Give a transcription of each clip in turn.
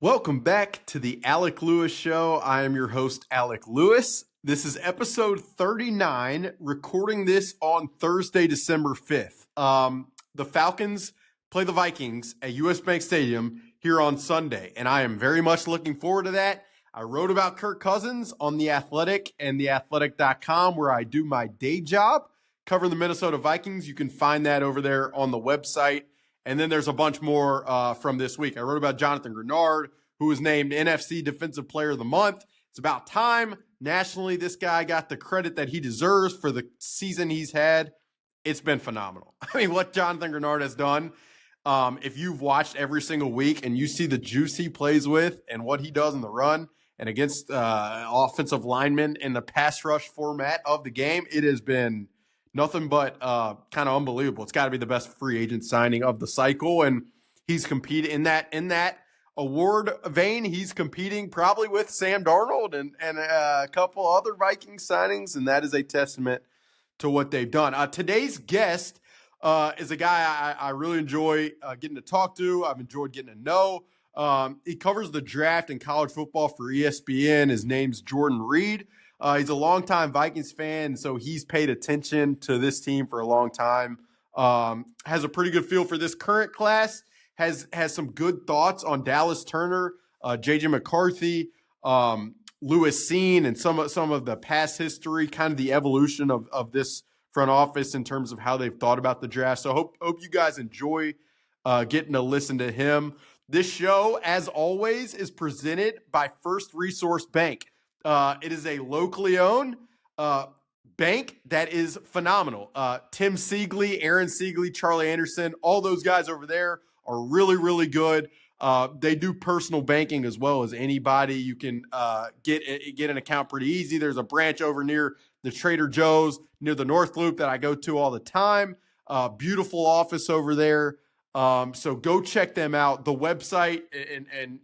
Welcome back to the Alec Lewis Show. I am your host, Alec Lewis. This is episode 39, recording this on Thursday, December 5th. The Falcons play the Vikings at US Bank Stadium here on Sunday, and I am very much looking forward to that. I wrote about Kirk Cousins on The Athletic and theathletic.com, where I do my day job covering the Minnesota Vikings. You can find that over there on the website. And then there's a bunch more from this week. I wrote about Jonathan Grenard, who was named NFC Defensive Player of the Month. It's about time. Nationally, this guy got the credit that he deserves for the season he's had. It's been phenomenal. I mean, what Jonathan Grenard has done, if you've watched every single week and you see the juice he plays with and what he does in the run and against offensive linemen in the pass rush format of the game, it has been nothing but kind of unbelievable. It's got to be the best free agent signing of the cycle, and he's competing in that award vein. He's competing probably with Sam Darnold and a couple other Vikings signings, and that is a testament to what they've done. Today's guest is a guy I really enjoy getting to talk to. I've enjoyed getting to know. He covers the draft and college football for ESPN. His name's Jordan Reid. He's a longtime Vikings fan, so he's paid attention to this team for a long time. Has a pretty good feel for this current class. Has some good thoughts on Dallas Turner, J.J. McCarthy, Lewis Cine, and some of the past history, kind of the evolution of this front office in terms of how they've thought about the draft. So hope you guys enjoy getting to listen to him. This show, as always, is presented by First Resource Bank. It is a locally owned bank that is phenomenal. Tim Siegley, Aaron Siegley, Charlie Anderson, all those guys over there are really, really good. They do personal banking as well as anybody. You can get an account pretty easy. There's a branch over near the Trader Joe's, near the North Loop that I go to all the time. Beautiful office over there. So go check them out. The website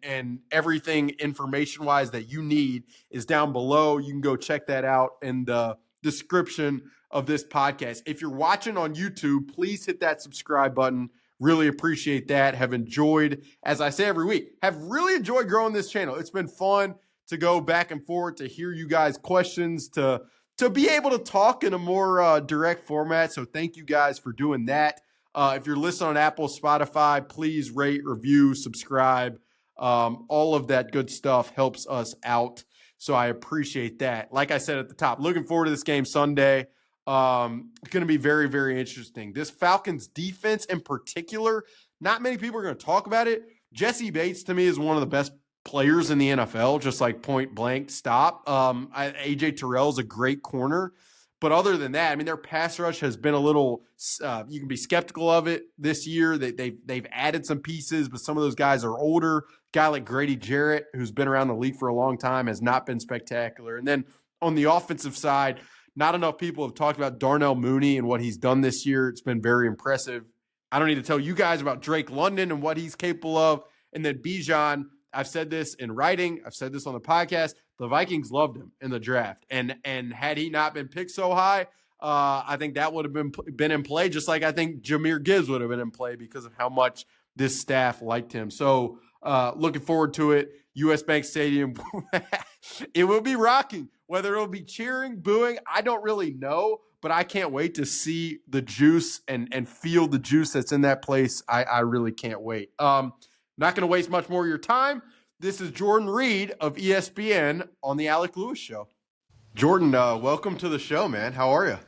and everything information-wise that you need is down below. You can go check that out in the description of this podcast. If you're watching on YouTube, please hit that subscribe button. Really appreciate that. Have enjoyed, as I say every week, have really enjoyed growing this channel. It's been fun to go back and forth, to hear you guys' questions, to be able to talk in a more direct format. So thank you guys for doing that. If you're listening on Apple, Spotify, please rate, review, subscribe. All of that good stuff helps us out. So I appreciate that. Like I said at the top, looking forward to this game Sunday. It's going to be very, very interesting. This Falcons defense in particular, not many people are going to talk about it. Jesse Bates, to me, is one of the best players in the NFL, just like point blank stop. AJ Terrell is a great corner. But other than that, I mean, their pass rush has been a little you can be skeptical of it this year. They've added some pieces, but some of those guys are older. A guy like Grady Jarrett, who's been around the league for a long time, has not been spectacular. And then on the offensive side, not enough people have talked about Darnell Mooney and what he's done this year. It's been very impressive. I don't need to tell you guys about Drake London and what he's capable of. And then Bijan, I've said this in writing. I've said this on the podcast. The Vikings loved him in the draft. And had he not been picked so high, I think that would have been in play, just like I think Jahmyr Gibbs would have been in play because of how much this staff liked him. So looking forward to it. US Bank Stadium, it will be rocking. Whether it'll be cheering, booing, I don't really know, but I can't wait to see the juice and feel the juice that's in that place. I really can't wait. Not going to waste much more of your time. This is Jordan Reid of ESPN on the Alec Lewis Show. Jordan, welcome to the show, man. How are you?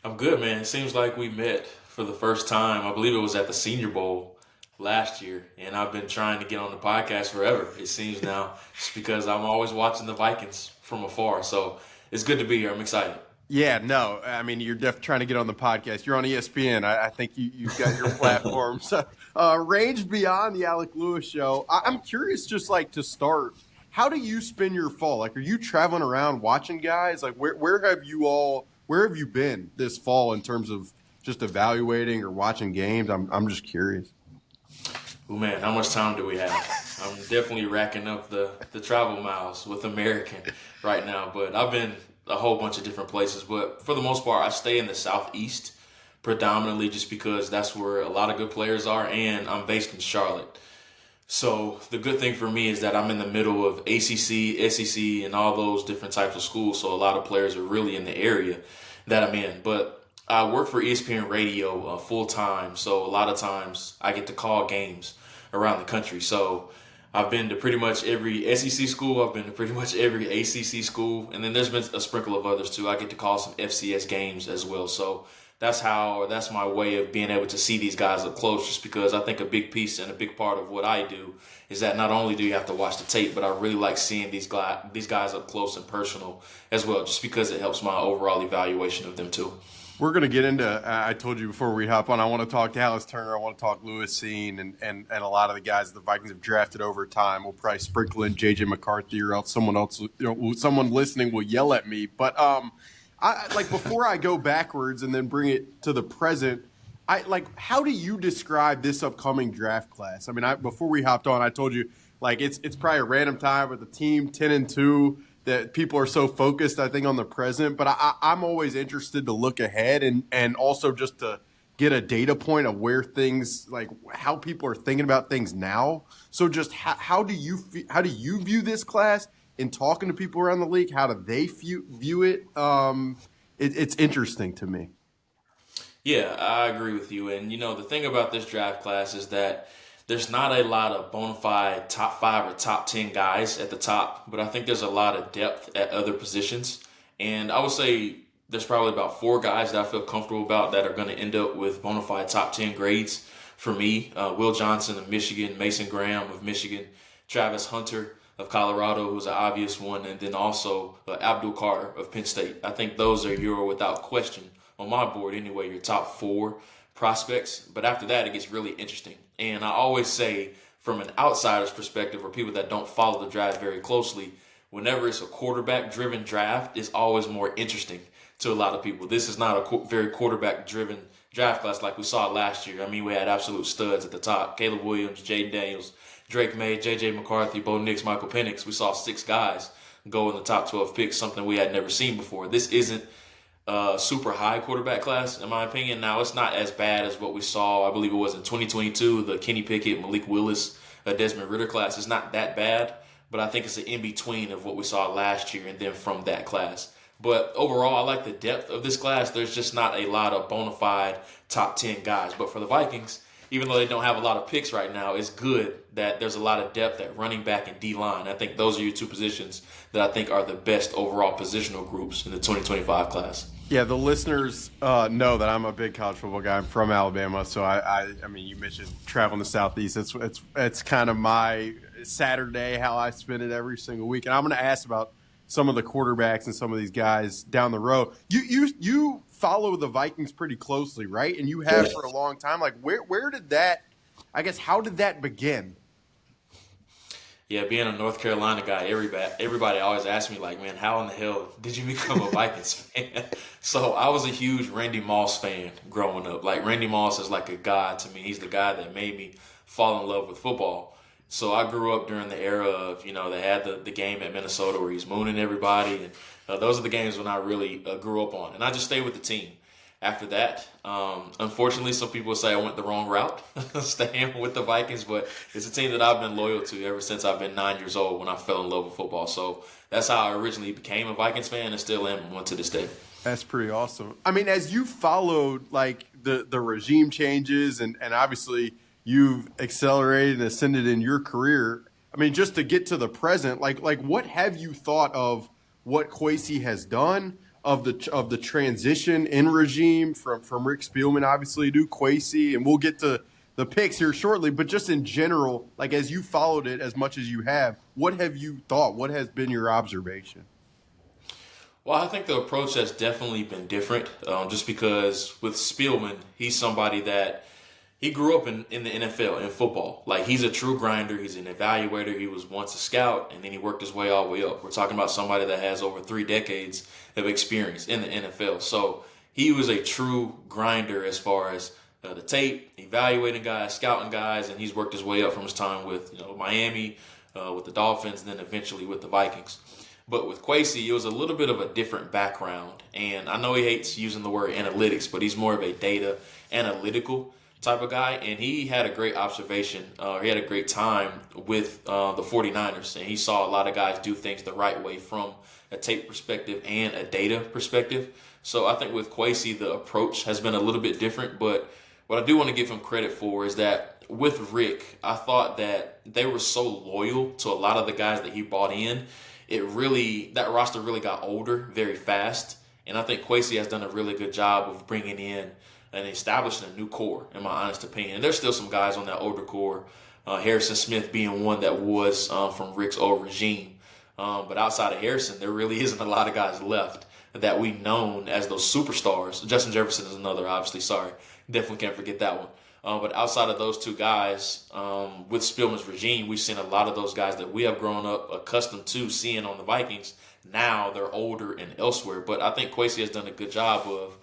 I'm good, man. It seems like we met for the first time. I believe it was at the Senior Bowl last year, and I've been trying to get on the podcast forever, it seems now, just because I'm always watching the Vikings from afar. So it's good to be here. I'm excited. Yeah, no, I mean, you're definitely trying to get on the podcast. You're on ESPN. I think you've got your platform. So, range beyond the Alec Lewis Show. I'm curious, just like to start, how do you spend your fall? Like, are you traveling around watching guys? Like, where have you been this fall in terms of just evaluating or watching games? I'm just curious. Oh, man, how much time do we have? I'm definitely racking up the travel miles with American right now, but I've been a whole bunch of different places. But for the most part, I stay in the Southeast predominantly just because that's where a lot of good players are, and I'm based in Charlotte. So the good thing for me is that I'm in the middle of ACC, SEC, and all those different types of schools. So a lot of players are really in the area that I'm in. But I work for ESPN Radio full time. So a lot of times I get to call games around the country. So I've been to pretty much every SEC school. I've been to pretty much every ACC school. And then there's been a sprinkle of others too. I get to call some FCS games as well. So that's my way of being able to see these guys up close, just because I think a big piece and a big part of what I do is that not only do you have to watch the tape, but I really like seeing these guys up close and personal as well, just because it helps my overall evaluation of them too. We're going to get into, I told you before we hop on, I want to talk Dallas Turner. I want to talk Lewis Cine and a lot of the guys the Vikings have drafted over time. We'll probably sprinkle in J.J. McCarthy, or else someone listening will yell at me. But before I go backwards and then bring it to the present, how do you describe this upcoming draft class? I mean, before we hopped on, I told you, it's probably a random time with the team 10-2 that people are so focused, I think, on the present. But I'm always interested to look ahead and also just to get a data point of where things, how people are thinking about things now. So just how do you view this class? In talking to people around the league, how do they view it? It's interesting to me. Yeah, I agree with you. And, the thing about this draft class is that there's not a lot of bona fide top 5 or top 10 guys at the top, but I think there's a lot of depth at other positions. And I would say there's probably about 4 guys that I feel comfortable about that are going to end up with bona fide top 10 grades for me. Will Johnson of Michigan, Mason Graham of Michigan, Travis Hunter of Colorado, who's an obvious one, and then also Abdul Carter of Penn State. I think those are without question, on my board anyway, your top 4 prospects. But after that, it gets really interesting. And I always say, from an outsider's perspective, or people that don't follow the draft very closely, whenever it's a quarterback-driven draft, it's always more interesting to a lot of people. This is not a very quarterback-driven draft class like we saw last year. I mean, we had absolute studs at the top: Caleb Williams, Jaden Daniels, Drake May, J.J. McCarthy, Bo Nix, Michael Penix. We saw 6 guys go in the top 12 picks, something we had never seen before. This isn't a super high quarterback class, in my opinion. Now, it's not as bad as what we saw, I believe it was in 2022, the Kenny Pickett, Malik Willis, Desmond Ridder class. It's not that bad, but I think it's an in-between of what we saw last year and then from that class. But overall, I like the depth of this class. There's just not a lot of bona fide top 10 guys. But for the Vikings, even though they don't have a lot of picks right now, it's good that there's a lot of depth at running back and D-line. I think those are your 2 positions that I think are the best overall positional groups in the 2025 class. Yeah, the listeners know that I'm a big college football guy. I'm from Alabama, so I mean, you mentioned traveling the Southeast. It's kind of my Saturday, how I spend it every single week. And I'm going to ask about some of the quarterbacks and some of these guys down the road. You follow the Vikings pretty closely, right? And you have for a long time. Where did that, I guess, how did that begin? Yeah, being a North Carolina guy, everybody always asks me, man, how in the hell did you become a Vikings fan? So I was a huge Randy Moss fan growing up. Randy Moss is like a god to me. He's the guy that made me fall in love with football. So I grew up during the era of, they had the game at Minnesota where he's mooning everybody. And those are the games when I really grew up on. And I just stayed with the team. After that, unfortunately, some people say I went the wrong route, staying with the Vikings, but it's a team that I've been loyal to ever since I've been 9 years old when I fell in love with football. So that's how I originally became a Vikings fan and still am one to this day. That's pretty awesome. I mean, as you followed the regime changes and obviously you've accelerated and ascended in your career, I mean, just to get to the present, what have you thought of what Kwesi has done? Of the transition in regime from Rick Spielman, obviously, to Kwesi, and we'll get to the picks here shortly. But just in general, as you followed it as much as you have, what have you thought? What has been your observation? Well, I think the approach has definitely been different, just because with Spielman, he's somebody that he grew up in the NFL, in football. He's a true grinder. He's an evaluator. He was once a scout, and then he worked his way all the way up. We're talking about somebody that has over 3 decades of experience in the NFL. So he was a true grinder as far as the tape, evaluating guys, scouting guys, and he's worked his way up from his time with Miami, with the Dolphins, and then eventually with the Vikings. But with Kwesi, it was a little bit of a different background. And I know he hates using the word analytics, but he's more of a data analytical type of guy, and he had a great observation. He had a great time with the 49ers, and he saw a lot of guys do things the right way from a tape perspective and a data perspective. So I think with Kwesi, the approach has been a little bit different, but what I do want to give him credit for is that with Rick, I thought that they were so loyal to a lot of the guys that he brought in. That roster really got older very fast, and I think Kwesi has done a really good job of bringing in and establishing a new core, in my honest opinion. And there's still some guys on that older core, Harrison Smith being one that was from Rick's old regime. But outside of Harrison, there really isn't a lot of guys left that we've known as those superstars. Justin Jefferson is another, obviously, sorry. Definitely can't forget that one. But outside of those two guys, with Spielman's regime, we've seen a lot of those guys that we have grown up accustomed to seeing on the Vikings. Now they're older and elsewhere. But I think Kwesi has done a good job of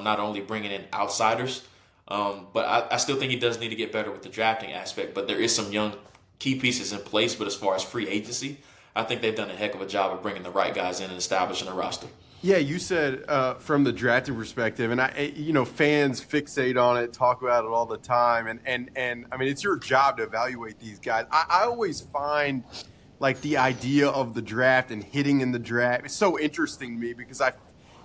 not only bringing in outsiders, but I still think he does need to get better with the drafting aspect. But there is some young key pieces in place. But as far as free agency, I think they've done a heck of a job of bringing the right guys in and establishing a roster. Yeah, you said from the drafting perspective, and fans fixate on it, talk about it all the time, and I mean, it's your job to evaluate these guys. I always find like the idea of the draft and hitting in the draft is so interesting to me because I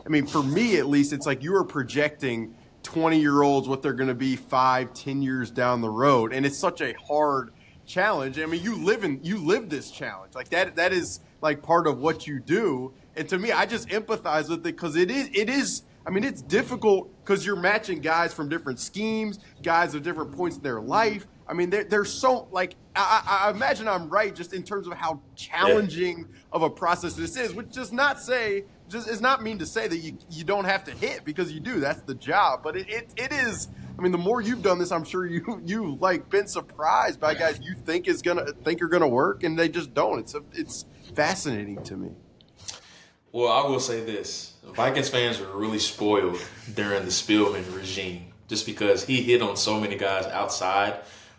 mean, for me at least, it's like you are projecting 20-year-olds what they're going to be 5-10 years down the road, and it's such a hard challenge. I mean, you live this challenge like that is like part of what you do. And to me, I just empathize with it because it is. I mean, it's difficult because you're matching guys from different schemes, guys at different points in their life. I mean, they're so like. I imagine I'm right just in terms of how challenging of a process this is, which does not mean to say that you don't have to hit because you do. That's the job. But it is. I mean, the more you've done this, I'm sure you've like been surprised by guys you think are gonna work and they just don't. It's fascinating to me. Well, I will say this. Vikings fans were really spoiled during the Spielman regime just because he hit on so many guys outside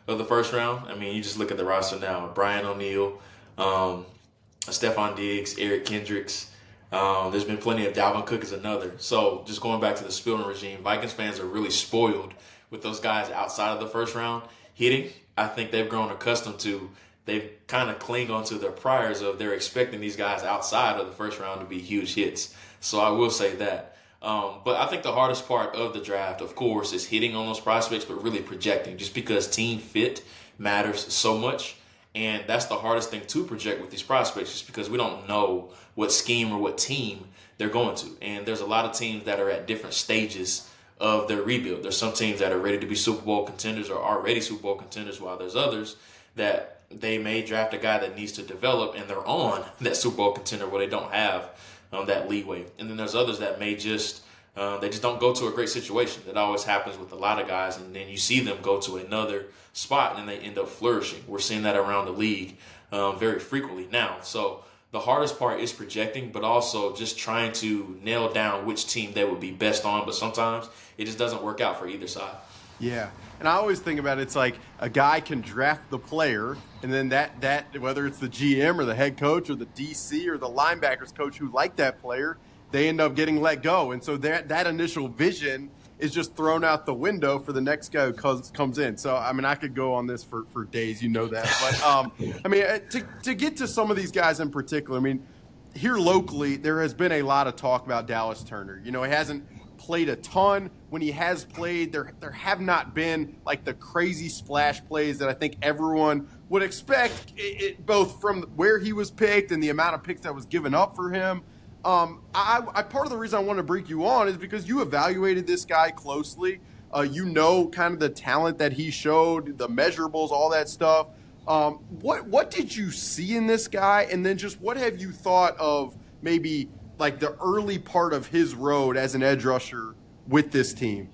of the first round. I mean, you just look at the roster now. Brian O'Neill, Stephon Diggs, Eric Kendricks. There's been plenty of Dalvin Cook is another. So just going back to the Spielman regime, Vikings fans are really spoiled with those guys outside of the first round hitting. I think they've grown accustomed to they've kind of cling on to their priors of they're expecting these guys outside of the first round to be huge hits. So I will say that. But I think the hardest part of the draft, of course, is hitting on those prospects, but really projecting just because team fit matters so much. And that's the hardest thing to project with these prospects just because we don't know what scheme or what team they're going to. And there's a lot of teams that are at different stages of their rebuild. There's some teams that are ready to be Super Bowl contenders or already Super Bowl contenders, while there's others that they may draft a guy that needs to develop and they're on that Super Bowl contender where they don't have that leeway. And then there's others that may just they just don't go to a great situation. That always happens with a lot of guys, and then you see them go to another spot and then they end up flourishing. We're seeing that around the league very frequently now. So the hardest part is projecting, but also just trying to nail down which team they would be best on. But sometimes it just doesn't work out for either side. Yeah. And I always think about it's like a guy can draft the player, and then that whether it's the GM or the head coach or the DC or the linebackers coach who like that player, they end up getting let go. And so that initial vision is just thrown out the window for the next guy who comes in. So, I mean, I could go on this for days, you know that. But, I mean, to get to some of these guys in particular, I mean, here locally, there has been a lot of talk about Dallas Turner. You know, he hasn't played a ton. When he has played, there have not been like the crazy splash plays that I think everyone would expect, both from where he was picked and the amount of picks that was given up for him. I part of the reason I want to bring you on is because you evaluated this guy closely. You know kind of the talent that he showed, the measurables, all that stuff. What did you see in this guy? And then just what have you thought of maybe like the early part of his road as an edge rusher with this team?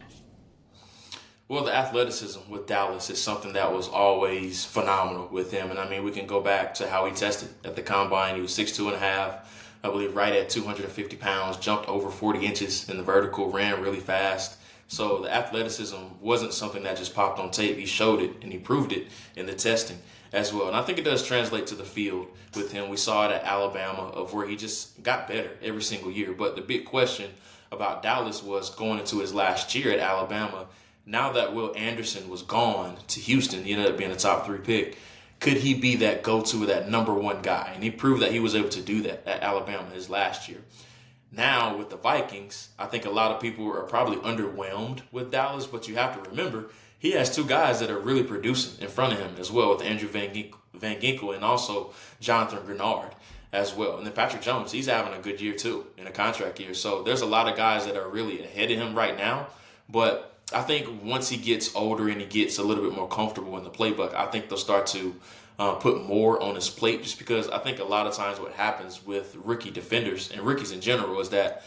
Well, the athleticism with Dallas is something that was always phenomenal with him. And I mean, we can go back to how he tested at the combine. He was 6'2.5", I believe, right at 250 pounds, jumped over 40 inches in the vertical, ran really fast. So the athleticism wasn't something that just popped on tape. He showed it and he proved it in the testing as well. And I think it does translate to the field with him. We saw it at Alabama of where he just got better every single year. But the big question about Dallas was going into his last year at Alabama, now that Will Anderson was gone to Houston, he ended up being a top 3 pick. Could he be that go-to, that number one guy? And he proved that he was able to do that at Alabama his last year. Now with the Vikings, I think a lot of people are probably underwhelmed with Dallas, but you have to remember he has 2 guys that are really producing in front of him as well, with Andrew Van Ginkel and also Jonathan Grenard as well. And then Patrick Jones, he's having a good year too in a contract year. So there's a lot of guys that are really ahead of him right now. But I think once he gets older and he gets a little bit more comfortable in the playbook, I think they'll start to put more on his plate, just because I think a lot of times what happens with rookie defenders and rookies in general is that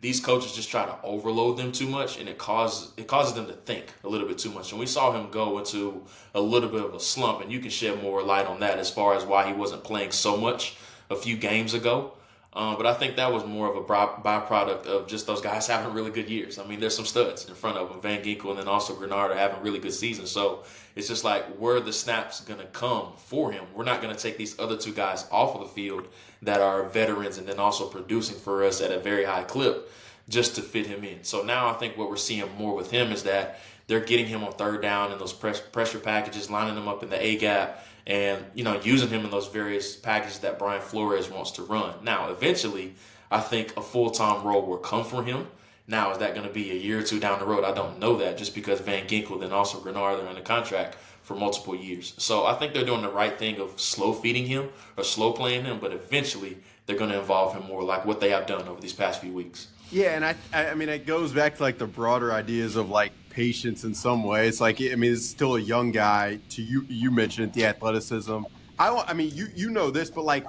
these coaches just try to overload them too much, and it causes them to think a little bit too much. And we saw him go into a little bit of a slump, and you can shed more light on that as far as why he wasn't playing so much a few games ago. But I think that was more of a byproduct of just those guys having really good years. I mean, there's some studs in front of them. Van Ginkel and then also Grenard are having really good seasons. So it's just like, where are the snaps going to come for him? We're not going to take these other 2 guys off of the field that are veterans and then also producing for us at a very high clip just to fit him in. So now I think what we're seeing more with him is that they're getting him on third down in those pressure packages, lining him up in the A-gap, and, using him in those various packages that Brian Flores wants to run. Now, eventually, I think a full-time role will come for him. Now, is that going to be a year or 2 down the road? I don't know that, just because Van Ginkel and also Grenard are in a contract for multiple years. So I think they're doing the right thing of slow feeding him or slow playing him, but eventually they're going to involve him more, like what they have done over these past few weeks. Yeah, and I mean, it goes back to like the broader ideas of like patience in some way. It's like, I mean, it's still a young guy. To you mentioned the athleticism. I mean, you know this, but like,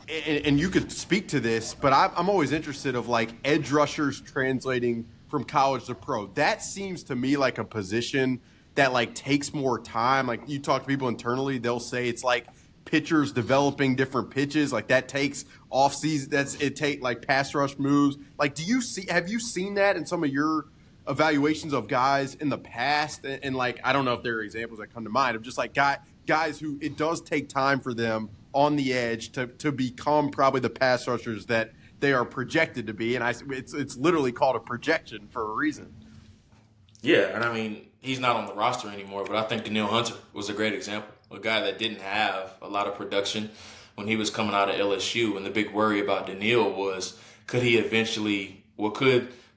and you could speak to this, but I'm always interested of like edge rushers translating from college to pro. That seems to me like a position that like takes more time. Like, you talk to people internally, they'll say it's like pitchers developing different pitches. Like, that takes off season. Like pass rush moves. Like, have you seen that in some of your evaluations of guys in the past? And like, I don't know if there are examples that come to mind of just like guys who it does take time for them on the edge to become probably the pass rushers that they are projected to be. And it's literally called a projection for a reason. Yeah, and I mean, he's not on the roster anymore, but I think Danielle Hunter was a great example. A guy that didn't have a lot of production when he was coming out of LSU. And the big worry about Danielle was, could the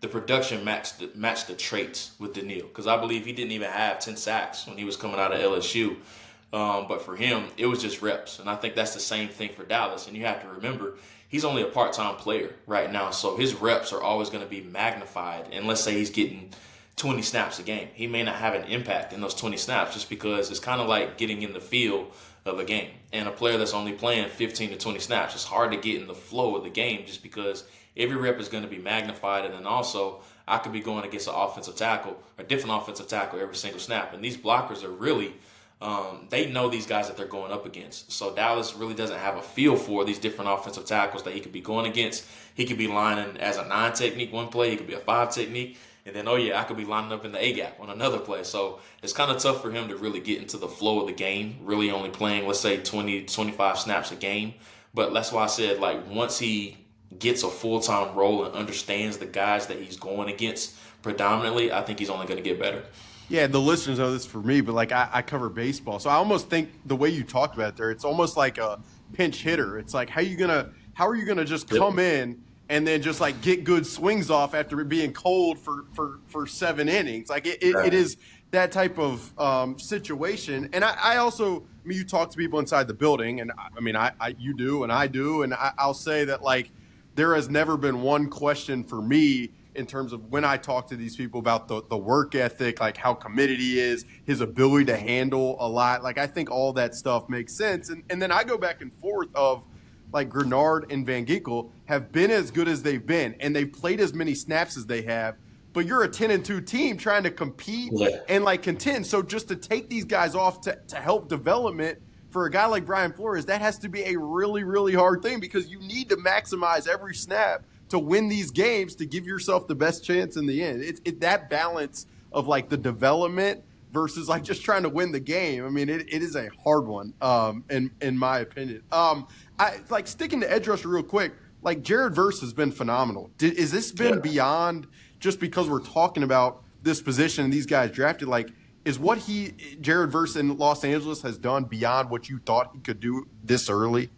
production match the traits with Danielle? Because I believe he didn't even have 10 sacks when he was coming out of LSU. But for him, it was just reps. And I think that's the same thing for Dallas. And you have to remember, he's only a part-time player right now. So his reps are always going to be magnified. And let's say he's getting 20 snaps a game. He may not have an impact in those 20 snaps, just because it's kind of like getting in the feel of a game. And a player that's only playing 15 to 20 snaps, it's hard to get in the flow of the game, just because every rep is going to be magnified. And then also, I could be going against an offensive tackle, a different offensive tackle every single snap. And these blockers are really, they know these guys that they're going up against. So Dallas really doesn't have a feel for these different offensive tackles that he could be going against. He could be lining as a 9 technique one play. He could be a 5 technique. And then, I could be lining up in the A-gap on another play. So it's kind of tough for him to really get into the flow of the game, really only playing, let's say, 20, 25 snaps a game. But that's why I said, like, once he gets a full-time role and understands the guys that he's going against predominantly, I think he's only going to get better. Yeah, the listeners know this for me, but like I cover baseball. So I almost think the way you talked about it there, it's almost like a pinch hitter. It's like, how are you gonna just come in and then just like get good swings off after being cold for 7 innings? Like it is that type of situation. And I also, you talk to people inside the building, and you do, and I do, and I'll say that like there has never been one question for me in terms of when I talk to these people about the work ethic, like how committed he is, his ability to handle a lot. Like, I think all that stuff makes sense. And then I go back and forth of, like, Grenard and Van Ginkel have been as good as they've been, and they've played as many snaps as they have, but you're a 10-2 team trying to compete and, like, contend. So just to take these guys off to help development for a guy like Brian Flores, that has to be a really, really hard thing, because you need to maximize every snap to win these games to give yourself the best chance in the end. It's that balance of like the development versus like just trying to win the game. I mean, it is a hard one, in my opinion. I like sticking to edge rusher real quick. Like, Jared Verse has been phenomenal. Is this been beyond just because we're talking about this position and these guys drafted, like, is what Jared Verse in Los Angeles has done beyond what you thought he could do this early?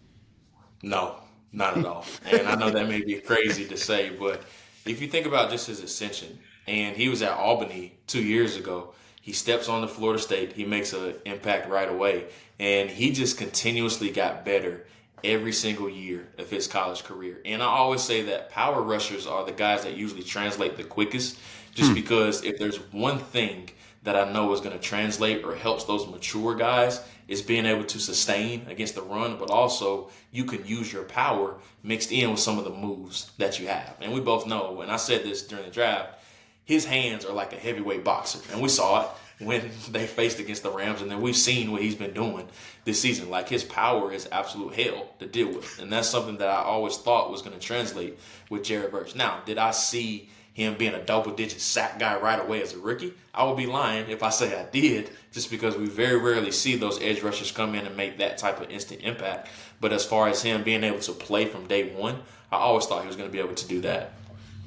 No, not at all. And I know that may be crazy to say, but if you think about just his ascension, and he was at Albany 2 years ago, he steps on to Florida State, he makes an impact right away, and he just continuously got better every single year of his college career. And I always say that power rushers are the guys that usually translate the quickest, just because if there's one thing that I know is going to translate or helps those mature guys is being able to sustain against the run, but also you can use your power mixed in with some of the moves that you have. And we both know, and I said this during the draft, his hands are like a heavyweight boxer. And we saw it when they faced against the Rams, and then we've seen what he's been doing this season. Like, his power is absolute hell to deal with. And that's something that I always thought was going to translate with Jared Verse. Now, did I see him being a double-digit sack guy right away as a rookie? I would be lying if I say I did, just because we very rarely see those edge rushers come in and make that type of instant impact. But as far as him being able to play from day one, I always thought he was going to be able to do that.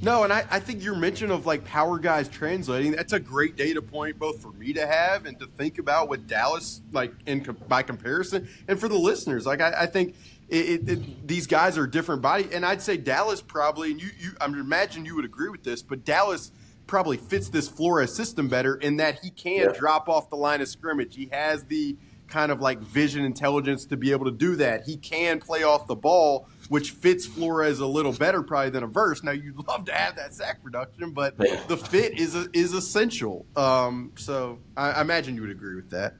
No, and I think your mention of like power guys translating, that's a great data point both for me to have and to think about with Dallas, like by comparison, and for the listeners. Like, I think these guys are different body, and I'd say Dallas probably, and I imagine you would agree with this, but Dallas probably fits this Flores system better in that he can drop off the line of scrimmage. He has the kind of like vision intelligence to be able to do that. He can play off the ball, which fits Flores a little better probably than a Verse. Now, you'd love to have that sack production, but the fit is essential. So I imagine you would agree with that.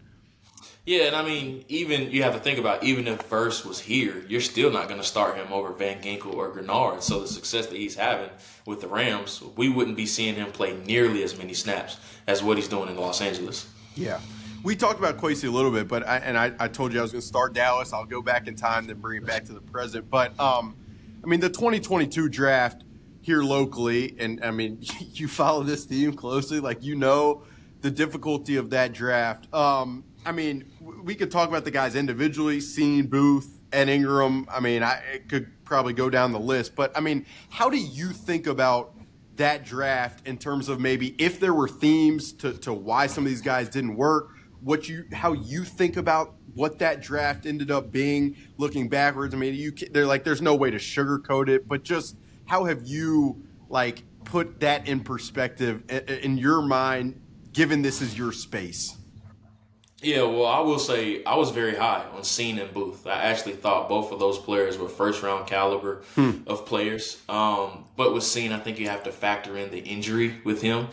Yeah, and I mean, even you have to think about, even if Verse was here, you're still not going to start him over Van Ginkel or Grenard. So the success that he's having with the Rams, we wouldn't be seeing him play nearly as many snaps as what he's doing in Los Angeles. Yeah. We talked about Kwesi a little bit, but I told you I was going to start Dallas. I'll go back in time, then bring it back to the present. But, I mean, the 2022 draft here locally, and, I mean, you follow this team closely. Like, you know the difficulty of that draft. I mean, we could talk about the guys individually, Cine, Booth, and Ingram. I mean, it could probably go down the list. But, I mean, how do you think about that draft in terms of maybe if there were themes to why some of these guys didn't work, how you think about what that draft ended up being looking backwards? I mean, there's no way to sugarcoat it, but just how have you like put that in perspective in your mind, given this is your space? Yeah, well, I will say I was very high on Cine and Booth. I actually thought both of those players were first-round caliber of players. But with Cine, I think you have to factor in the injury with him.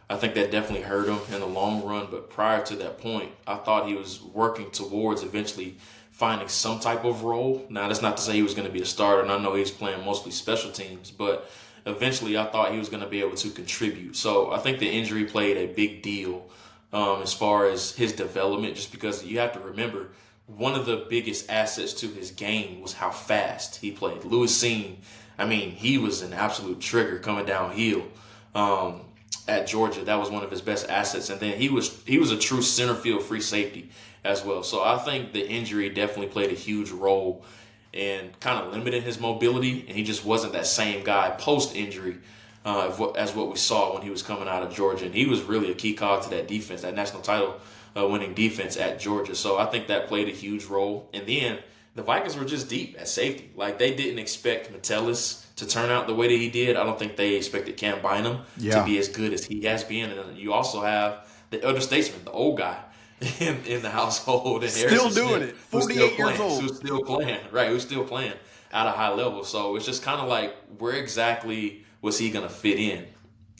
I think that definitely hurt him in the long run. But prior to that point, I thought he was working towards eventually finding some type of role. Now, that's not to say he was going to be a starter, and I know he's playing mostly special teams, but eventually I thought he was going to be able to contribute. So I think the injury played a big deal as far as his development, just because you have to remember one of the biggest assets to his game was how fast he played. Louis Cine, I mean, he was an absolute trigger coming downhill at Georgia. That was one of his best assets. And then he was a true center field free safety as well. So I think the injury definitely played a huge role in kind of limiting his mobility. And he just wasn't that same guy post-injury as what we saw when he was coming out of Georgia. And he was really a key cog to that defense, that national title winning defense at Georgia. So I think that played a huge role. And then the Vikings were just deep at safety. Like, they didn't expect Metellus to turn out the way that he did. I don't think they expected Cam Bynum to be as good as he has been. And you also have the elder statesman, the old guy in the household. And still doing it. 48 years old. Who's still playing. Right, who's still playing at a high level. So it's just kind of like, where exactly was he going to fit in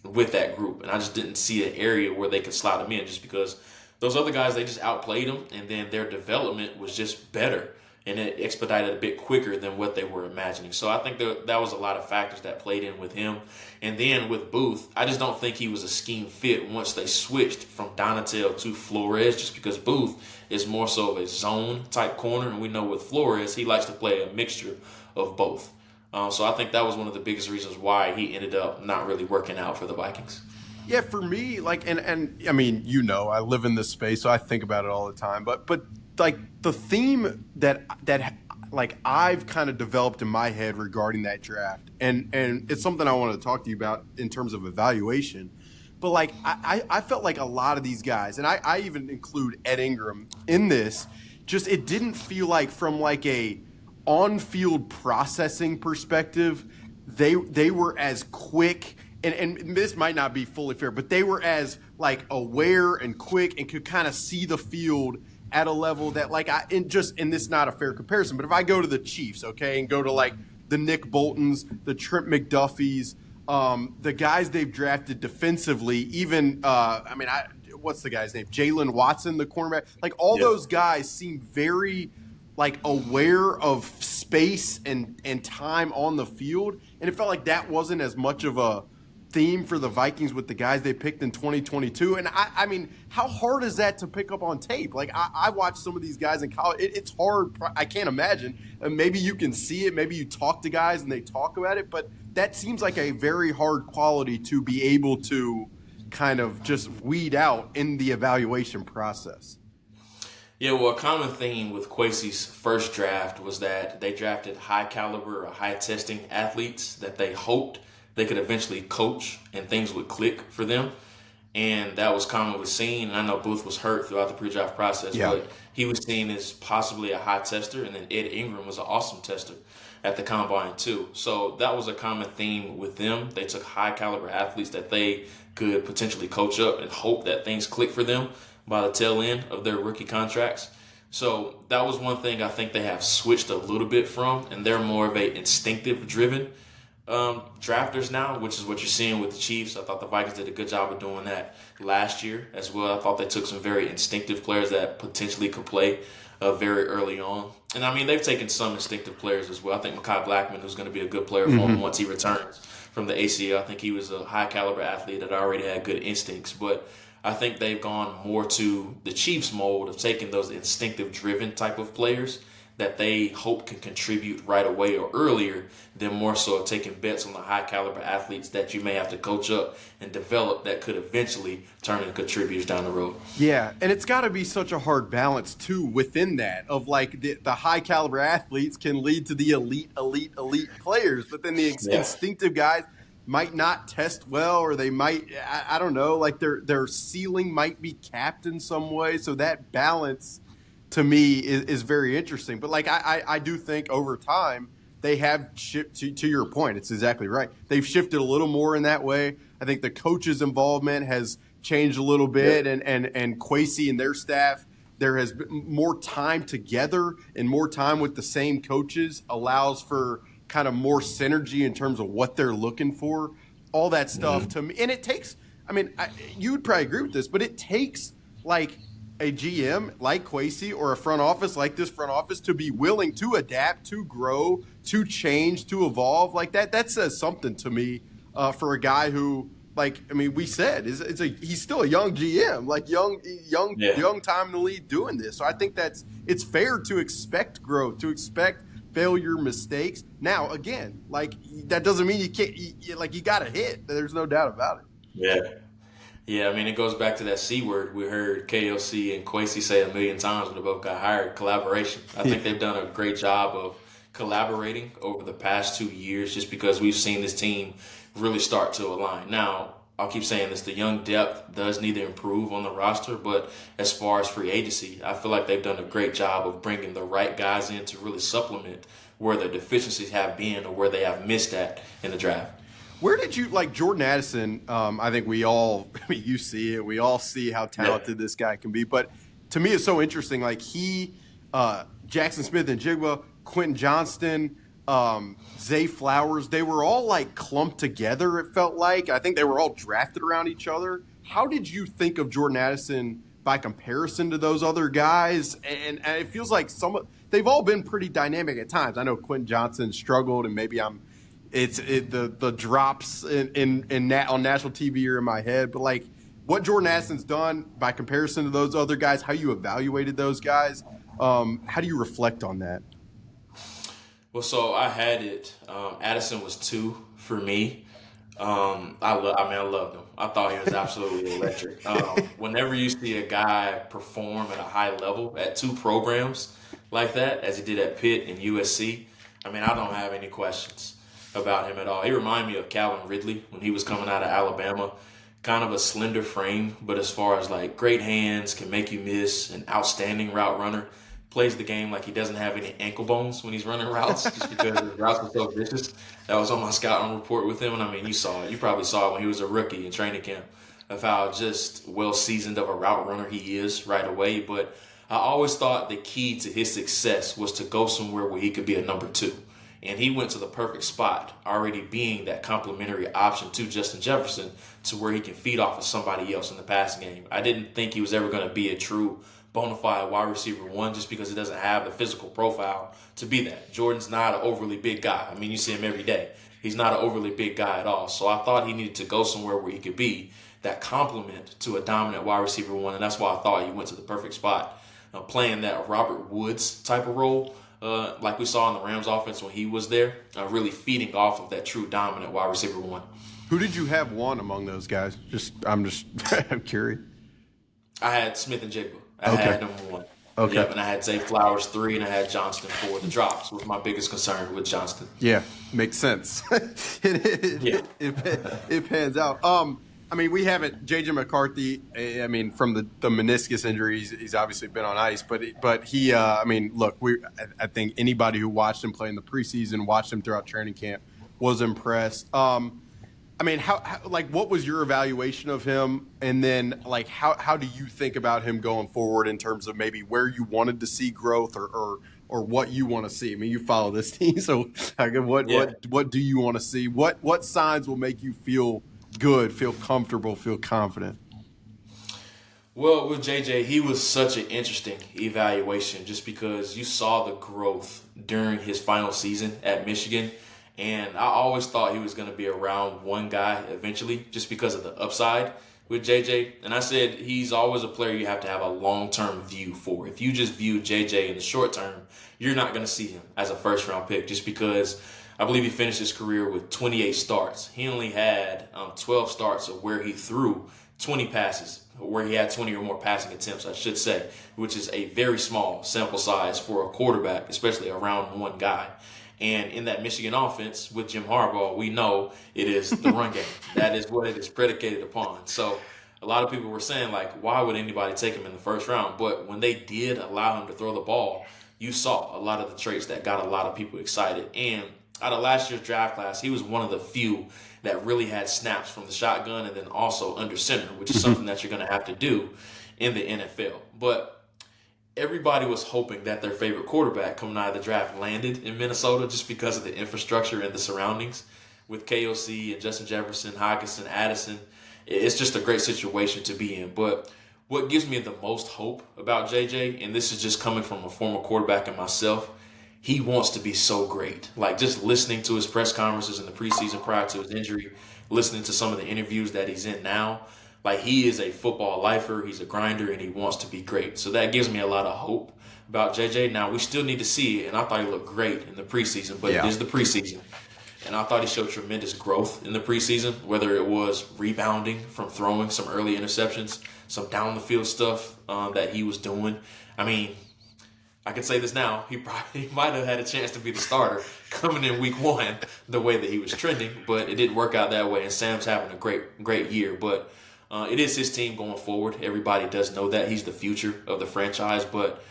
with that group? And I just didn't see an area where they could slot him in, just because those other guys, they just outplayed him. And then their development was just better. And it expedited a bit quicker than what they were imagining. So I think that was a lot of factors that played in with him. And then with Booth, I just don't think he was a scheme fit once they switched from Donatel to Flores, just because Booth is more so of a zone type corner. And we know with Flores, he likes to play a mixture of both. So I think that was one of the biggest reasons why he ended up not really working out for the Vikings. Yeah, for me, like, and I mean, you know, I live in this space, so I think about it all the time. But like the theme that like I've kind of developed in my head regarding that draft, and it's something I wanted to talk to you about in terms of evaluation. But like I felt like a lot of these guys, and I even include Ed Ingram in this, just it didn't feel like from like a on-field processing perspective, they were as quick, and this might not be fully fair, but they were as like aware and quick and could kind of see the field at a level that like and this is not a fair comparison, but if I go to the Chiefs, okay, and go to like the Nick Boltons, the Trent McDuffies, the guys they've drafted defensively, even what's the guy's name? Jalen Watson, the cornerback. Like all those guys seem very like aware of space and time on the field, and it felt like that wasn't as much of a theme for the Vikings with the guys they picked in 2022. And I mean, how hard is that to pick up on tape? Like I watched some of these guys in college. It's hard. I can't imagine. Maybe you can see it. Maybe you talk to guys and they talk about it. But that seems like a very hard quality to be able to kind of just weed out in the evaluation process. Yeah, well, a common theme with Kwesi's first draft was that they drafted high caliber or high testing athletes that they hoped they could eventually coach and things would click for them. And that was commonly seen. And I know Booth was hurt throughout the pre-draft process, but he was seen as possibly a high tester. And then Ed Ingram was an awesome tester at the combine too. So that was a common theme with them. They took high caliber athletes that they could potentially coach up and hope that things click for them by the tail end of their rookie contracts. So that was one thing I think they have switched a little bit from, and they're more of a instinctive driven drafters now, which is what you're seeing with the Chiefs. I thought the Vikings did a good job of doing that last year as well. I thought they took some very instinctive players that potentially could play very early on. And I mean, they've taken some instinctive players as well. I think Mekhi Blackman, who's going to be a good player for him once he returns from the ACL. I think he was a high caliber athlete that already had good instincts, but I think they've gone more to the Chiefs mold of taking those instinctive driven type of players that they hope can contribute right away or earlier, than more so of taking bets on the high caliber athletes that you may have to coach up and develop that could eventually turn into contributors down the road. Yeah, and it's got to be such a hard balance too within that of like the high caliber athletes can lead to the elite players, but then the instinctive guys might not test well, or they might, I don't know, like their ceiling might be capped in some way. So that balance to me is very interesting. But like I do think over time they have shifted, to your point, it's exactly right. They've shifted a little more in that way. I think the coach's involvement has changed a little bit, and Kwesi and their staff, there has been more time together and more time with the same coaches allows for kind of more synergy in terms of what they're looking for, all that stuff to me. And it takes, I mean, you would probably agree with this, but it takes like a GM like Kwesi or a front office like this front office to be willing to adapt, to grow, to change, to evolve like that. That says something to me for a guy who, like, I mean, we said he's still a young GM, like young time in the league doing this. So I think it's fair to expect growth, to expect failure, mistakes. Now, again, like that doesn't mean you can't. You got to hit. There's no doubt about it. Yeah. I mean, it goes back to that C word we heard KOC and Kwesi say a million times when they both got hired: collaboration. I think they've done a great job of collaborating over the past 2 years, just because we've seen this team really start to align. Now, I'll keep saying this, the young depth does need to improve on the roster, but as far as free agency, I feel like they've done a great job of bringing the right guys in to really supplement where their deficiencies have been or where they have missed at in the draft. Where did you, like Jordan Addison, I think you see it, we all see how talented this guy can be, but to me it's so interesting, like Jackson Smith and Jigba, Quentin Johnston, Zay Flowers, they were all like clumped together, it felt like. I think they were all drafted around each other. How did you think of Jordan Addison by comparison to those other guys? And it feels like they've all been pretty dynamic at times. I know Quentin Johnson struggled, and maybe the drops on national TV are in my head, but like what Jordan Addison's done by comparison to those other guys, how you evaluated those guys, how do you reflect on that? Well, so I had it. Addison was 2 for me. I loved him. I thought he was absolutely electric. Whenever you see a guy perform at a high level at 2 programs like that, as he did at Pitt and USC, I mean, I don't have any questions about him at all. He reminded me of Calvin Ridley when he was coming out of Alabama. kind of a slender frame, but as far as like great hands, can make you miss, an outstanding route runner, plays the game like he doesn't have any ankle bones when he's running routes, just because his routes are so vicious. That was on my scouting report with him, and I mean, you saw it. You probably saw it when he was a rookie in training camp of how just well seasoned of a route runner he is right away. But I always thought the key to his success was to go somewhere where he could be a number two. And he went to the perfect spot, already being that complementary option to Justin Jefferson, to where he can feed off of somebody else in the passing game. I didn't think he was ever going to be a true bona fide wide receiver one, just because he doesn't have the physical profile to be that. Jordan's not an overly big guy. I mean, you see him every day. He's not an overly big guy at all. So I thought he needed to go somewhere where he could be that complement to a dominant wide receiver one, and that's why I thought he went to the perfect spot, playing that Robert Woods type of role, like we saw in the Rams offense when he was there, really feeding off of that true dominant wide receiver one. Who did you have one among those guys? I'm curious. I had Smith and Jigba. I had number one. Okay. Yep, and I had Zay Flowers 3, and I had Johnston 4. The drops was my biggest concern with Johnston. Yeah, makes sense. It pans out. I mean, we haven't. J.J. McCarthy. I mean, from the meniscus injuries, he's obviously been on ice. But he. I mean, look, I think anybody who watched him play in the preseason, watched him throughout training camp, was impressed. I mean, how what was your evaluation of him? And then, like, how do you think about him going forward in terms of maybe where you wanted to see growth or what you want to see? I mean, you follow this team, so what do you want to see? What signs will make you feel good, feel comfortable, feel confident? Well, with JJ, he was such an interesting evaluation just because you saw the growth during his final season at Michigan. And I always thought he was going to be around one guy eventually just because of the upside with JJ. And I said he's always a player you have to have a long-term view for. If you just view JJ in the short term, you're not going to see him as a first-round pick just because I believe he finished his career with 28 starts. He only had 12 starts of where he threw 20 passes, where he had 20 or more passing attempts, I should say, which is a very small sample size for a quarterback, especially around one guy. And in that Michigan offense with Jim Harbaugh, we know it is the run game. That is what it is predicated upon. So a lot of people were saying, like, why would anybody take him in the first round? But when they did allow him to throw the ball, you saw a lot of the traits that got a lot of people excited. And out of last year's draft class, he was one of the few that really had snaps from the shotgun and then also under center, which is something that you're going to have to do in the NFL. But everybody was hoping that their favorite quarterback coming out of the draft landed in Minnesota just because of the infrastructure and the surroundings with KOC and Justin Jefferson, Hockenson, Addison. It's just a great situation to be in. But what gives me the most hope about JJ, and this is just coming from a former quarterback and myself, he wants to be so great. Like, just listening to his press conferences in the preseason prior to his injury, listening to some of the interviews that he's in now, like, he is a football lifer, he's a grinder, and he wants to be great. So that gives me a lot of hope about JJ. Now, we still need to see it, and I thought he looked great in the preseason, but It is the preseason. And I thought he showed tremendous growth in the preseason, whether it was rebounding from throwing some early interceptions, some down-the-field stuff that he was doing. I mean, I can say this now, he might have had a chance to be the starter coming in week one the way that he was trending, but it didn't work out that way, and Sam's having a great year. But it is his team going forward. Everybody does know that. He's the future of the franchise, but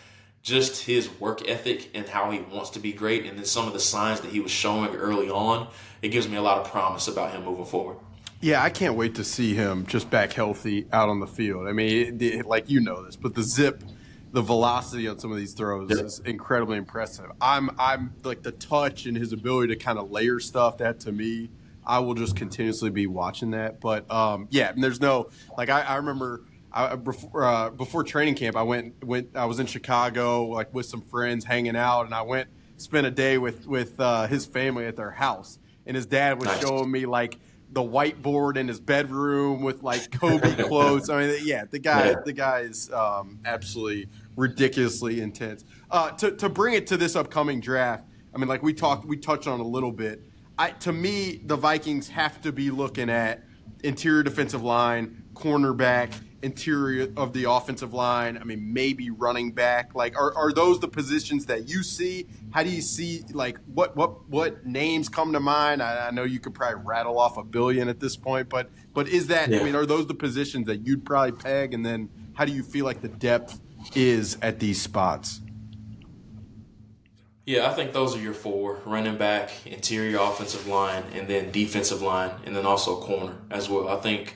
just his work ethic and how he wants to be great, and then some of the signs that he was showing early on, it gives me a lot of promise about him moving forward. Yeah, I can't wait to see him just back healthy out on the field. I mean, like, you know this, but the velocity on some of these throws is incredibly impressive. I'm like, the touch and his ability to kind of layer stuff, that to me, I will just continuously be watching that. But and there's no, like, I remember before training camp, I was in Chicago, like, with some friends hanging out, and spent a day with his family at their house, and his dad was showing me, like, the whiteboard in his bedroom with, like, Kobe quotes. I mean, the guy is absolutely ridiculously intense. To bring it to this upcoming draft, I mean, like, we touched on a little bit. To me, the Vikings have to be looking at interior defensive line, cornerback, interior of the offensive line. I mean, maybe running back. Like, are those the positions that you see? How do you see, like, what names come to mind? I know you could probably rattle off a billion at this point, but is that, Yeah. I mean, are those the positions that you'd probably peg? And then how do you feel like the depth is at these spots? Yeah, I think those are your four: running back, interior offensive line, and then defensive line, and then also corner as well. I think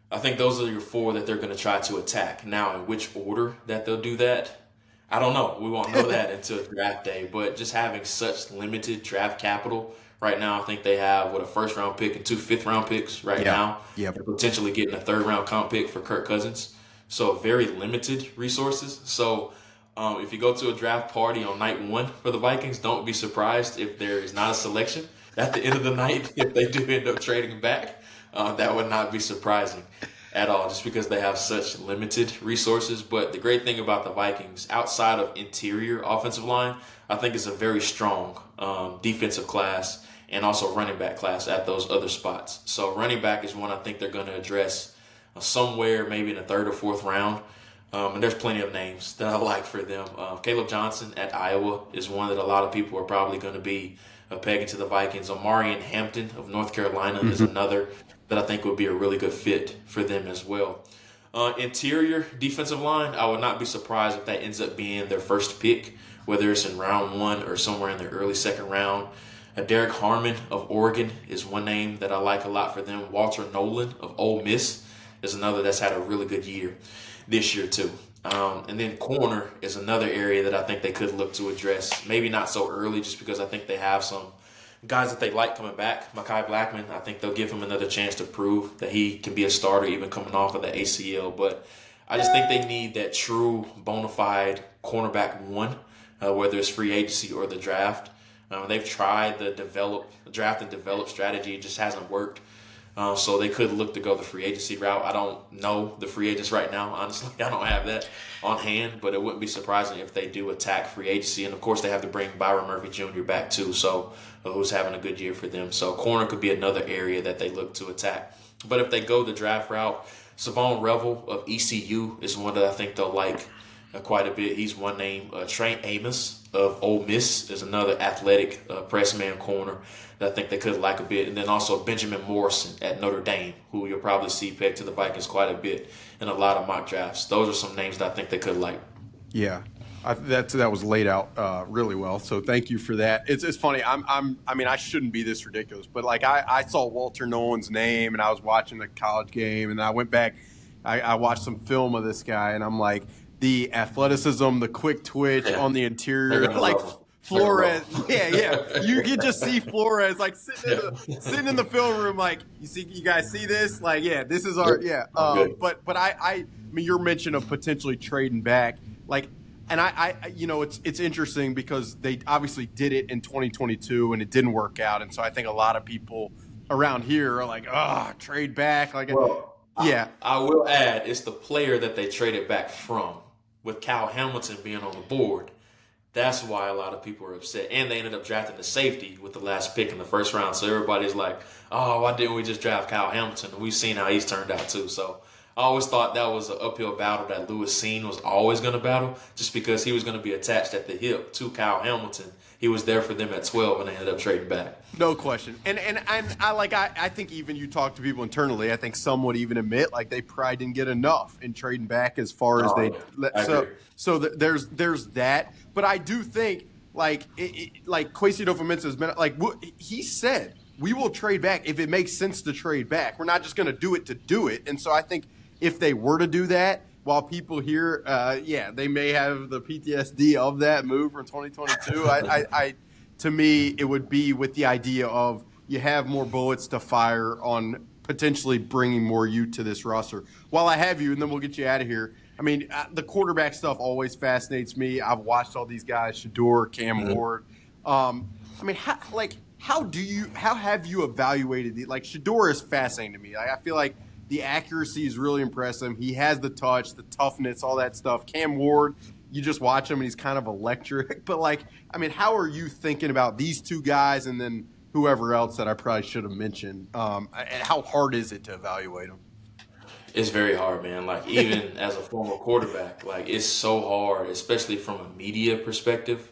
those are your four that they're going to try to attack. Now, in which order that they'll do that, I don't know. We won't know that until draft day. But just having such limited draft capital right now, I think they have a first round pick and two fifth-round picks right now, Yep. and potentially getting a third-round comp pick for Kirk Cousins. So very limited resources. So if you go to a draft party on night one for the Vikings, don't be surprised if there is not a selection at the end of the night if they do end up trading back. That would not be surprising at all, just because they have such limited resources. But the great thing about the Vikings, outside of interior offensive line, I think it's a very strong defensive class and also running back class at those other spots. So running back is one I think they're going to address somewhere maybe in the third or fourth round. And there's plenty of names that I like for them. Caleb Johnson at Iowa is one that a lot of people are probably going to be pegging to the Vikings. Omarion Hampton of North Carolina is another that I think would be a really good fit for them as well. Interior defensive line, I would not be surprised if that ends up being their first pick, whether it's in round one or somewhere in the early second round. Derek Harmon of Oregon is one name that I like a lot for them. Walter Nolan of Ole Miss is another that's had a really good year this year too. And then corner is another area that I think they could look to address. Maybe not so early, just because I think they have some guys that they like coming back. Mekhi Blackman, I think they'll give him another chance to prove that he can be a starter even coming off of the ACL. But I just think they need that true bona fide cornerback one, whether it's free agency or the draft. They've tried the draft and develop strategy. It just hasn't worked. So they could look to go the free agency route. I don't know the free agents right now, honestly. I don't have that on hand, but it wouldn't be surprising if they do attack free agency. And, of course, they have to bring Byron Murphy Jr. back, too, so who's having a good year for them. So corner could be another area that they look to attack. But if they go the draft route, Savon Revel of ECU is one that I think they'll like quite a bit. He's one name. Trey Amos of Ole Miss is another athletic press man corner that I think they could like a bit. And then also Benjamin Morrison at Notre Dame, who you'll probably see pegged to the Vikings quite a bit in a lot of mock drafts. Those are some names that I think they could like. Yeah. That was laid out really well. So thank you for that. It's funny. I mean, I shouldn't be this ridiculous, but like I saw Walter Nolan's name and I was watching the college game and I went back. I watched some film of this guy and I'm like, the athleticism, the quick twitch on the interior, like Flores. Yeah. You can just see Flores like sitting in the film room, like you guys see this? Like, yeah, this is our But I mean, your mention of potentially trading back, like, and I it's interesting because they obviously did it in 2022 and it didn't work out, and so I think a lot of people around here are like, trade back, like, yeah. I will add, it's the player that they traded back from. With Cal Hamilton being on the board, that's why a lot of people are upset. And they ended up drafting the safety with the last pick in the first round. So everybody's like, oh, why didn't we just draft Cal Hamilton? And we've seen how he's turned out too. So I always thought that was an uphill battle that Lewis Cine was always going to battle, just because he was going to be attached at the hip to Cal Hamilton. He was there for them at 12 and they ended up trading back. No question. And I think even you talk to people internally, I think some would even admit like they probably didn't get enough in trading back as far as there's that. But I do think like Kwesi Adofo-Mensah has been like he said, we will trade back if it makes sense to trade back. We're not just going to do it to do it. And so I think if they were to do that, while people here, they may have the PTSD of that move from 2022. To me, it would be with the idea of you have more bullets to fire on potentially bringing more youth to this roster. While I have you, and then we'll get you out of here. I mean, the quarterback stuff always fascinates me. I've watched all these guys, Shador, Cam Ward. I mean, how have you evaluated the, like, Shador is fascinating to me. Like, I feel like the accuracy is really impressive. He has the touch, the toughness, all that stuff. Cam Ward, you just watch him and he's kind of electric. But, like, I mean, how are you thinking about these two guys and then whoever else that I probably should have mentioned? And how hard is it to evaluate them? It's very hard, man. Like even as a former quarterback, like it's so hard, especially from a media perspective.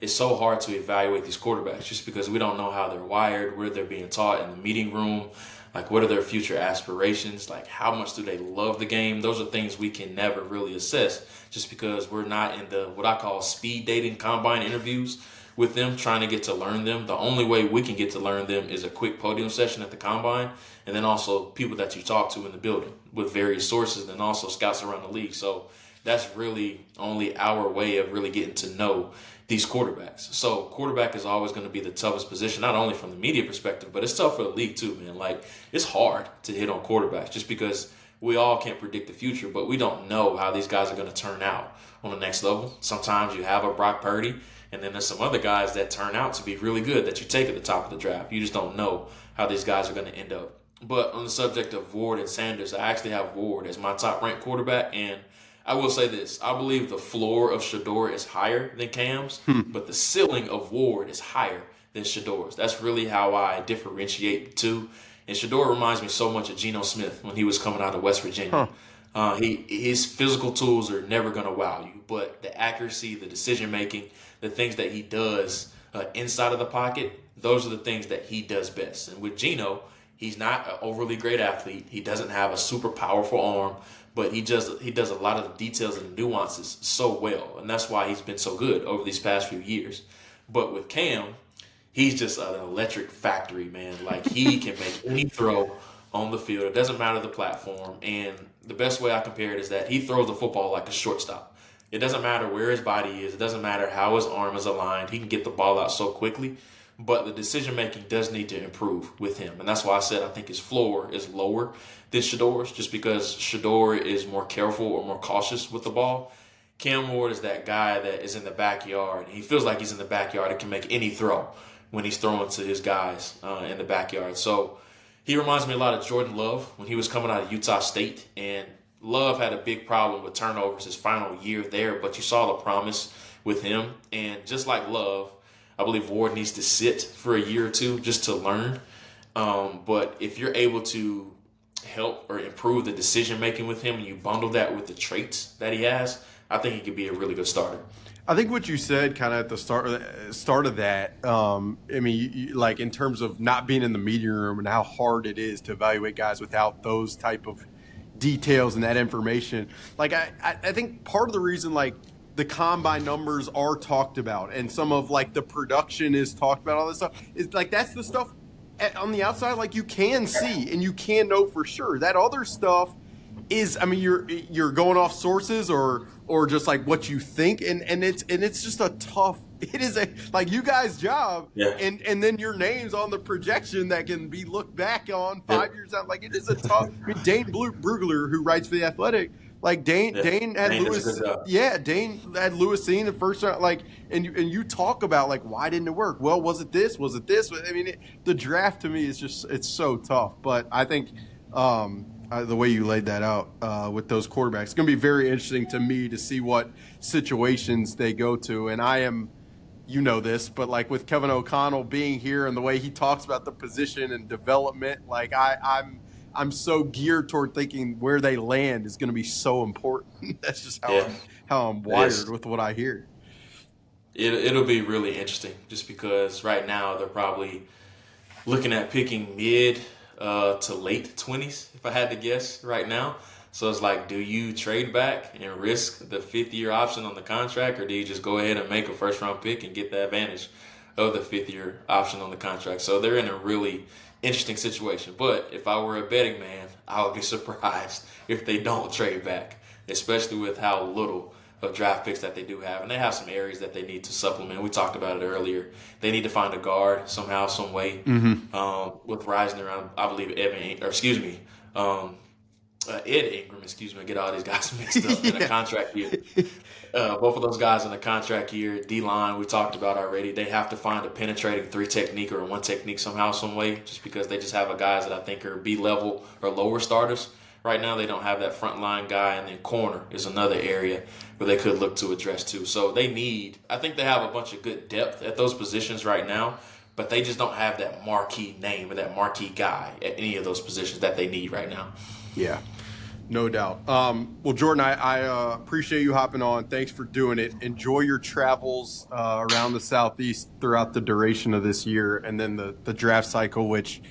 It's so hard to evaluate these quarterbacks just because we don't know how they're wired, where they're being taught in the meeting room, like what are their future aspirations, like how much do they love the game. Those are things we can never really assess just because we're not in the what I call speed dating combine interviews with them, trying to get to learn them. The only way we can get to learn them is a quick podium session at the combine, and then also people that you talk to in the building with various sources, and also scouts around the league. So that's really only our way of really getting to know these quarterbacks. So quarterback is always going to be the toughest position, not only from the media perspective, but it's tough for the league too, man. Like it's hard to hit on quarterbacks just because we all can't predict the future, but we don't know how these guys are going to turn out on the next level. Sometimes you have a Brock Purdy, and then there's some other guys that turn out to be really good that you take at the top of the draft. You just don't know how these guys are going to end up. But on the subject of Ward and Sanders, I actually have Ward as my top ranked quarterback, and I will say this. I believe the floor of Shador is higher than Cam's, but the ceiling of Ward is higher than Shador's. That's really how I differentiate the two. And Shador reminds me so much of Geno Smith when he was coming out of West Virginia. His physical tools are never going to wow you, but the accuracy, the decision-making, the things that he does inside of the pocket, those are the things that he does best. And with Geno, he's not an overly great athlete. He doesn't have a super powerful arm, but he does a lot of the details and the nuances so well, and that's why he's been so good over these past few years. But with Cam, he's just an electric factory, man. Like he can make any throw on the field. It doesn't matter the platform. And the best way I compare it is that he throws the football like a shortstop. It doesn't matter where his body is. It doesn't matter how his arm is aligned. He can get the ball out so quickly. But the decision-making does need to improve with him. And that's why I said I think his floor is lower than Shador's, just because Shador is more careful or more cautious with the ball. Cam Ward is that guy that is in the backyard. He feels like he's in the backyard and can make any throw when he's throwing to his guys in the backyard. So he reminds me a lot of Jordan Love when he was coming out of Utah State. And Love had a big problem with turnovers his final year there, but you saw the promise with him. And just like Love, I believe Ward needs to sit for a year or two just to learn. But if you're able to help or improve the decision-making with him and you bundle that with the traits that he has, I think he could be a really good starter. I think what you said kind of at the start of that, I mean, like in terms of not being in the meeting room and how hard it is to evaluate guys without those type of details and that information. Like I think part of the reason like the combine numbers are talked about and some of like the production is talked about, all this stuff is like that's the stuff on the outside like you can see and you can know for sure. That other stuff is, I mean, you're going off sources or just like what you think, and it's just a tough. It is a like you guys' job, and then your name's on the projection that can be looked back on 5 years out. Like it is a tough. I mean, Dane Brugler, who writes for The Athletic, like Dane had Lewis, Dane had Lewis seen the first round, like, and you talk about like why didn't it work? Well, was it this? Was it this? I mean, the draft to me is just it's so tough. But I think. The way you laid that out with those quarterbacks, it's going to be very interesting to me to see what situations they go to. And I am, you know this, but like with Kevin O'Connell being here and the way he talks about the position and development, like I'm so geared toward thinking where they land is going to be so important. That's just how I'm wired with what I hear. It'll be really interesting just because right now they're probably looking at picking mid to late 20s, if I had to guess right now. So it's like, do you trade back and risk the 5th-year option on the contract, or do you just go ahead and make a first-round pick and get the advantage of the 5th-year option on the contract? So they're in a really interesting situation. But if I were a betting man, I would be surprised if they don't trade back, especially with how little of draft picks that they do have. And they have some areas that they need to supplement. We talked about it earlier. They need to find a guard somehow, some way. With Reisner, I believe Ed Ingram, I get all these guys mixed up in a contract year. Both of those guys in a contract year. D-line, we talked about already. They have to find a penetrating 3 technique or 1 technique somehow, some way, just because they just have a guys that I think are B-level or lower starters. Right now, they don't have that front line guy, and then corner is another area where they could look to address too. So I think they have a bunch of good depth at those positions right now, but they just don't have that marquee name or that marquee guy at any of those positions that they need right now. Yeah. No doubt. Well, Jordan, I appreciate you hopping on. Thanks for doing it. Enjoy your travels around the Southeast throughout the duration of this year, and then the draft cycle, which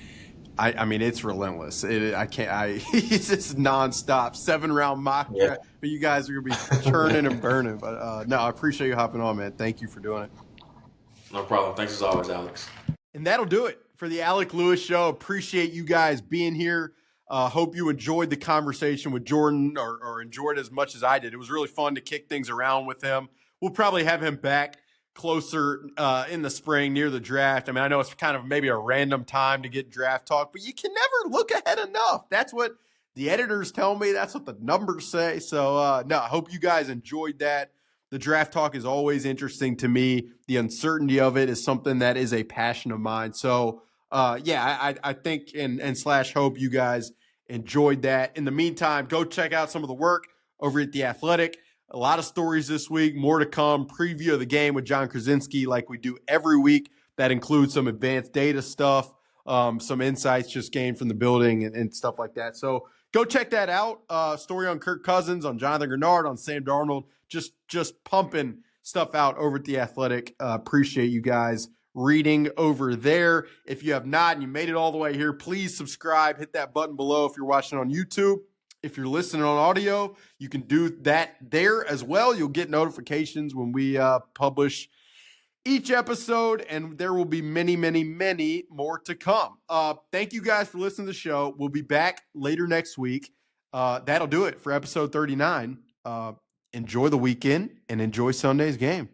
I mean, it's relentless. It's just nonstop 7-round mock Yeah, draft. But you guys are gonna be churning and burning. But no, I appreciate you hopping on, man. Thank you for doing it. no problem. Thanks as always, Alex. And that'll do it for the Alec Lewis Show. Appreciate you guys being here. Hope you enjoyed the conversation with Jordan or enjoyed as much as I did. It was really fun to kick things around with him. We'll probably have him back closer in the spring near the draft. I mean, I know it's kind of maybe a random time to get draft talk, but you can never look ahead enough. That's what the editors tell me. That's what the numbers say. So, no, I hope you guys enjoyed that. The draft talk is always interesting to me. The uncertainty of it is something that is a passion of mine. So, I think and slash hope you guys enjoyed that. In the meantime, go check out some of the work over at The Athletic. A lot of stories this week, more to come. Preview of the game with John Krasinski like we do every week. That includes some advanced data stuff, some insights just gained from the building and stuff like that. So go check that out. Story on Kirk Cousins, on Jonathan Grenard, on Sam Darnold. Just pumping stuff out over at The Athletic. Appreciate you guys reading over there. If you have not and you made it all the way here, please subscribe. Hit that button below if you're watching on YouTube. If you're listening on audio, you can do that there as well. You'll get notifications when we publish each episode, and there will be many, many, many more to come. Thank you guys for listening to the show. We'll be back later next week. That'll do it for episode 39. Enjoy the weekend and enjoy Sunday's game.